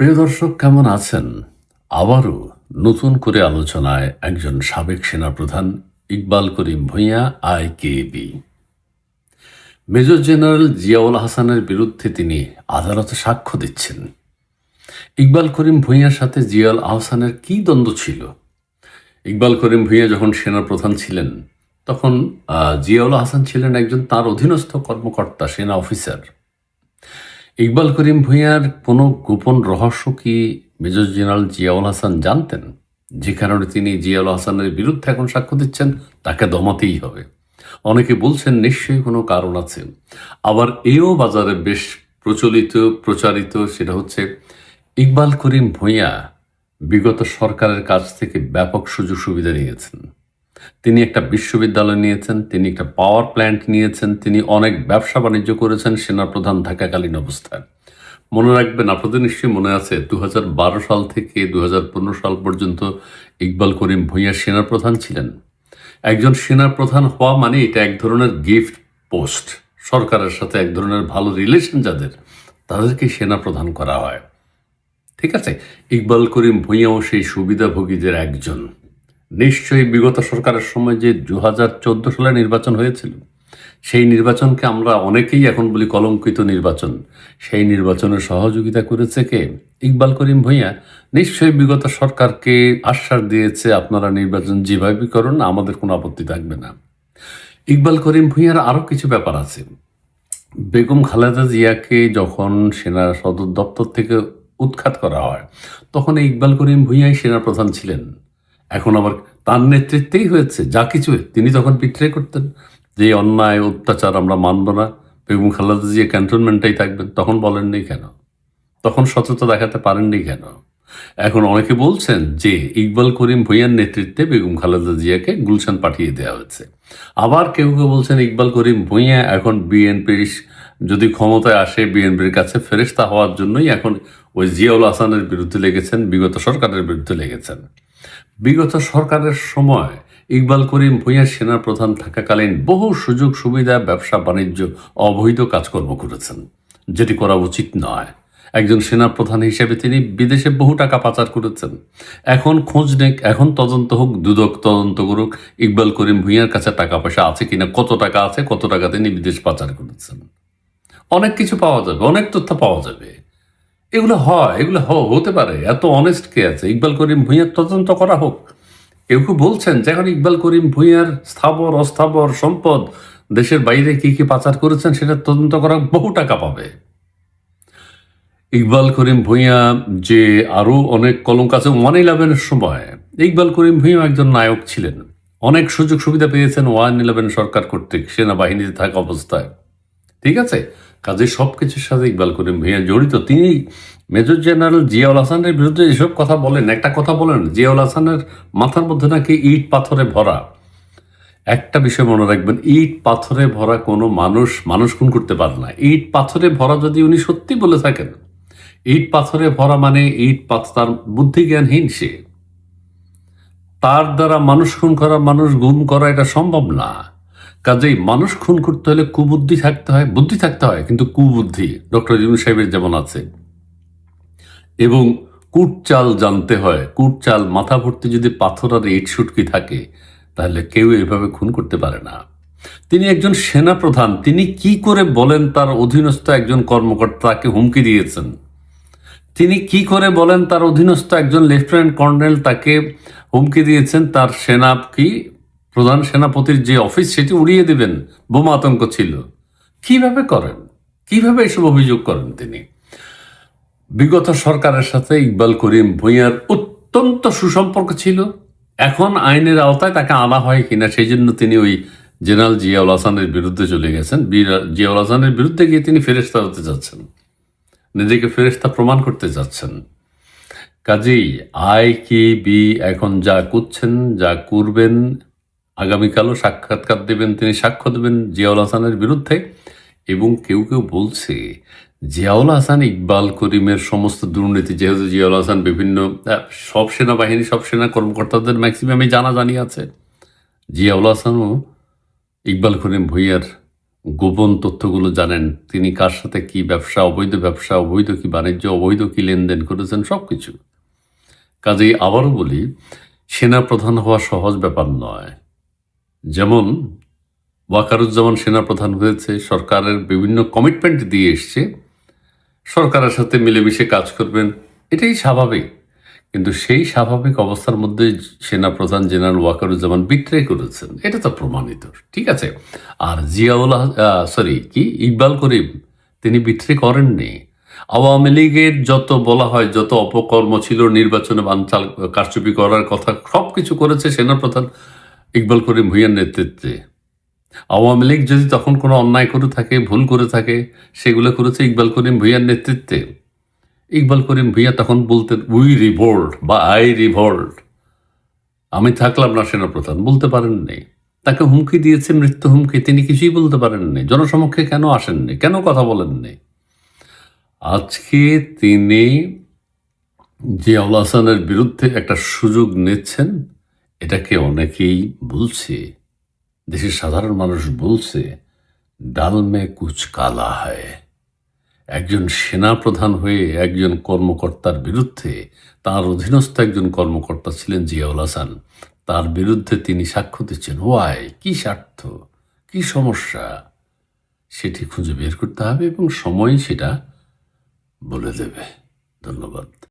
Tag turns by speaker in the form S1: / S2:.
S1: প্রিয় দর্শক, কেমন আছেন? আবারও নতুন করে আলোচনায় একজন সাবেক সেনাপ্রধান Iqbal Karim Bhuiyan IKB. Major general Ziaul হাসানের বিরুদ্ধে তিনি আদালতে সাক্ষ্য দিচ্ছেন। ইকবাল করিম ভূঁইয়ার সাথে জিয়াউল আহসানের কি দ্বন্দ্ব ছিল? ইকবাল করিম ভূঁইয়া যখন সেনাপ্রধান ছিলেন তখন জিয়াউল হাসান ছিলেন একজন তার অধীনস্থ কর্মকর্তা, সেনা অফিসার। ইকবাল করিম ভূঁইয়ার কোনো গোপন রহস্য কি মেজর জেনারেল জিয়াউল হাসান জানতেন, যে কারণে তিনি জিয়াউল হাসানের বিরুদ্ধে এখন সাক্ষ্য দিচ্ছেন? তাকে দমাতেই হবে। অনেকে বলছেন নিশ্চয়ই কোনো কারণ আছে। আবার এও বাজারে বেশ প্রচারিত, সেটা হচ্ছে ইকবাল করিম ভূঁইয়া বিগত সরকারের কাছ থেকে ব্যাপক সুযোগ সুবিধা নিয়েছেন। তিনি একটা বিশ্ববিদ্যালয় নিয়েছেন, তিনি একটা পাওয়ার প্ল্যান্ট নিয়েছেন, তিনি অনেক ব্যবসা বাণিজ্য করেছেন সেনাপ্রধান থাকাকালীন অবস্থায়। মনে রাখবেন, আপনাদের নিশ্চয়ই মনে আছে, 2012 সাল থেকে 2015 সাল পর্যন্ত ইকবাল করিম ভূঁইয়া সেনাপ্রধান ছিলেন। একজন সেনাপ্রধান হওয়া মানে এটা এক ধরনের গিফট পোস্ট। সরকারের সাথে এক ধরনের ভালো রিলেশন যাদের, তাদেরকে সেনাপ্রধান করা হয়। ঠিক আছে, ইকবাল করিম ভূঁইয়াও সেই সুবিধাভোগীদের একজন। নিশ্চয়ই বিগত সরকারের সময় যে 2014 সালে নির্বাচন হয়েছিল, সেই নির্বাচনকে আমরা অনেকেই এখন বলি কলঙ্কিত নির্বাচন। সেই নির্বাচনে সহযোগিতা করেছে কে? ইকবাল করিম ভূঁইয়া। নিশ্চয়ই বিগত সরকারকে আশ্বাস দিয়েছে, আপনারা নির্বাচন যেভাবে করুন, আমাদের কোনো আপত্তি থাকবে না। ইকবাল করিম ভূঁইয়ার আরও কিছু ব্যাপার আছে। বেগম খালেদা জিয়াকে যখন সেনা সদর দপ্তর থেকে উৎখাত করা হয়, তখন এই ইকবাল করিম ভূঁইয়াই সেনাপ্রধান ছিলেন। এখন আবার তার নেতৃত্বেই হয়েছে যা কিছু। তিনি তখন বিট্রে করতেন যে অন্যায় অত্যাচার আমরা মানব না, বেগম খালেদা জিয়া ক্যান্টনমেন্টেই থাকবেন। তখন বলেননি কেন? তখন সততা দেখাতে পারেননি কেন? এখন অনেকে বলছেন যে ইকবাল করিম ভূঁইয়ার নেতৃত্বে বেগম খালেদা জিয়াকে গুলশান পাঠিয়ে দেওয়া হয়েছে। আবার কেউ কেউ বলছেন ইকবাল করিম ভূঁইয়া এখন বিএনপির যদি ক্ষমতায় আসে, বিএনপির কাছে ফেরেশতা হওয়ার জন্যই এখন ওই জিয়াউল হাসানের বিরুদ্ধে লেগেছেন, বিগত সরকারের বিরুদ্ধে লেগেছেন। বিগত সরকারের সময় ইকবাল করিম ভূঁইয়া সেনাপ্রধান থাকাকালীন বহু সুযোগ সুবিধা, ব্যবসা বাণিজ্য, অবৈধ কাজকর্ম করেছেন, যেটি করা উচিত নয়। একজন সেনাপ্রধান হিসেবে তিনি বিদেশে বহু টাকা পাচার করেছেন। এখন খোঁজ নেক, এখন তদন্ত হোক, দুদক তদন্ত করুক ইকবাল করিম ভূঁইয়ার কাছে টাকা পয়সা আছে কিনা, কত টাকা আছে, কত টাকা তিনি বিদেশ পাচার করেছেন। অনেক কিছু পাওয়া যাবে, অনেক তথ্য পাওয়া যাবে। এগুলো হয়, এগুলো হতে পারে। এত অনেস্ট কে আছে? ইকবাল করিম ভূঁইয়ার তদন্ত করা হোক। কেউ কেউ বলছেন যে এখন ইকবাল করিম ভূঁইয়ার স্থাবর অস্থাবর সম্পদ, দেশের বাইরে কি কি পাচার করেছেন সেটা তদন্ত করা, বহু টাকা পাবে। ইকবাল করিম ভূঁইয়া যে আরও অনেক কলঙ্ক আছে। 111 সময় ইকবাল করিম ভূঁইয়া একজন নায়ক ছিলেন, অনেক সুযোগ সুবিধা পেয়েছেন 111 সরকার কর্তৃক সেনাবাহিনীতে থাকা অবস্থায়। ঠিক আছে, কাজে সব কিছুর সাথে ইকবাল করিম ভূঁইয়া জড়িত। তিনি মেজর জেনারেল জিয়াউল হাসানের বিরুদ্ধে এসব কথা বলেন। একটা কথা বলেন, জিয়াউল হাসানের মাথার মধ্যে নাকি ইট পাথরে ভরা। একটা বিষয় মনে রাখবেন, ইট পাথরে ভরা কোনো মানুষ খুন করতে পারে না। ইট পাথরে ভরা যদি উনি সত্যি বলে থাকেন, ইট পাথরে ভরা মানে ইট পাথর, তার বুদ্ধি জ্ঞানহীন সে। তার দ্বারা মানুষ খুন করা, মানুষ গুম করা এটা সম্ভব না। কাজেই মানুষ খুন করতে হলে কুবুদ্ধি থাকতে হয়, বুদ্ধি থাকতে হয়, কিন্তু কুবুদ্ধি ডক্টর ইউনূস সাহেবের যেমন আছে, এবং কুটচাল জানতে হয়। কুটচাল, মাথা ভর্তি যদি পাথর আর ইট সুটকি থাকে, তাহলে কেউ এভাবে খুন করতে পারে না। তিনি একজন সেনাপ্রধান, তিনি কি করে বলেন তার অধীনস্থ একজন কর্মকর্তাকে হুমকি দিয়েছেন? তিনি কি করে বলেন তার অধীনস্থ একজন লেফটেন্যান্ট কর্নেল তাকে হুমকি দিয়েছেন তার প্রধান সেনাপতির যে অফিস সেটি উড়িয়ে দেবেন, বোমা আতঙ্ক ছিল? কিভাবে করেন? কিভাবে এসব অভিযোগ করেন তিনি? বিগত সরকারের সাথে ইকবাল করিম ভূঁইয়ার অত্যন্ত সুসম্পর্ক ছিল। এখন আইনের আওতায় তাকে আনা হয় কিনা, সেই জন্য তিনি ওই জেনারেল জিয়াউল হাসানের বিরুদ্ধে চলে গেছেন। জিয়াউল হাসানের বিরুদ্ধে গিয়ে তিনি ফেরেশতা হতে যাচ্ছেন, নিজেকে ফেরেশতা প্রমাণ করতে যাচ্ছেন। কাজেই আইকেবি এখন যা করছেন, যা করবেন, আগামীকালও সাক্ষাৎকার দেবেন, তিনি সাক্ষ্য দেবেন জিয়াউল হাসানের বিরুদ্ধে। এবং কেউ কেউ বলছে জিয়াউল হাসান ইকবাল করিমের সমস্ত দুর্নীতি, যেহেতু জিয়াউল হাসান বিভিন্ন সব সেনাবাহিনী, সব সেনা কর্মকর্তাদের ম্যাক্সিমামই জানাজানি আছে, জিয়াউল হাসানও ইকবাল করিম ভূঁইয়ার গোপন তথ্যগুলো জানেন, তিনি কার সাথে কি ব্যবসা, অবৈধ কি বাণিজ্য, অবৈধ কি লেনদেন করেছেন, সবকিছু। কাজেই আবারও বলি, সেনাপ্রধান হওয়া সহজ ব্যাপার নয়। যেমন ওয়াকারুজ্জামান সেনাপ্রধান হয়েছে, সরকারের বিভিন্ন কমিটমেন্ট দিয়ে এসছে, সরকারের সাথে মিলেমিশে কাজ করবেন, এটাই স্বাভাবিক। কিন্তু সেই স্বাভাবিক অবস্থার মধ্যে সেনাপ্রধান জেনারেল ওয়াকারুজ্জামান বিট্রে করেছেন, এটা তো প্রমাণিত। ঠিক আছে। আর ইকবাল করিম, তিনি বিট্রে করেননি। আওয়ামী লীগের যত বলা হয়, যত অপকর্ম ছিল, নির্বাচনে বানচাল কারচুপি করার কথা, সবকিছু করেছে সেনাপ্রধান ইকবাল করিম ভূঁইয়ার নেতৃত্বে। আওয়ামী লীগ যদি তখন কোনো অন্যায় করে থাকে, ভুল করে থাকে, সেগুলো করেছে ইকবাল করিম ভূঁইয়ার নেতৃত্বে। ইকবাল করিম ভূঁইয়া তখন বলতেন, উই রিভোল্ট বা আই রিভোল্ট, আমি থাকলাম না সেনাপ্রধান, বলতে পারেননি। তাকে হুমকি দিয়েছে, মৃত্যু হুমকি, তিনি কিছুই বলতে পারেননি। জনসমক্ষে কেন আসেননি, কেন কথা বলেননি? আজকে তিনি জিয়াউল হাসানের বিরুদ্ধে একটা সুযোগ নিচ্ছেন, এটাকে অনেকেই বলছে, দেশের সাধারণ মানুষ বলছে, ডাল মে কুচ কালা হয়। একজন সেনাপ্রধান হয়ে একজন কর্মকর্তার বিরুদ্ধে, তার অধীনস্থ একজন কর্মকর্তা ছিলেন জিয়াউল হাসান, তার বিরুদ্ধে তিনি সাক্ষ্য দিচ্ছেন। ওয়াই, কি স্বার্থ, কি সমস্যা, সেটি খুঁজে বের করতে হবে এবং সময় সেটা বলে দেবে। ধন্যবাদ।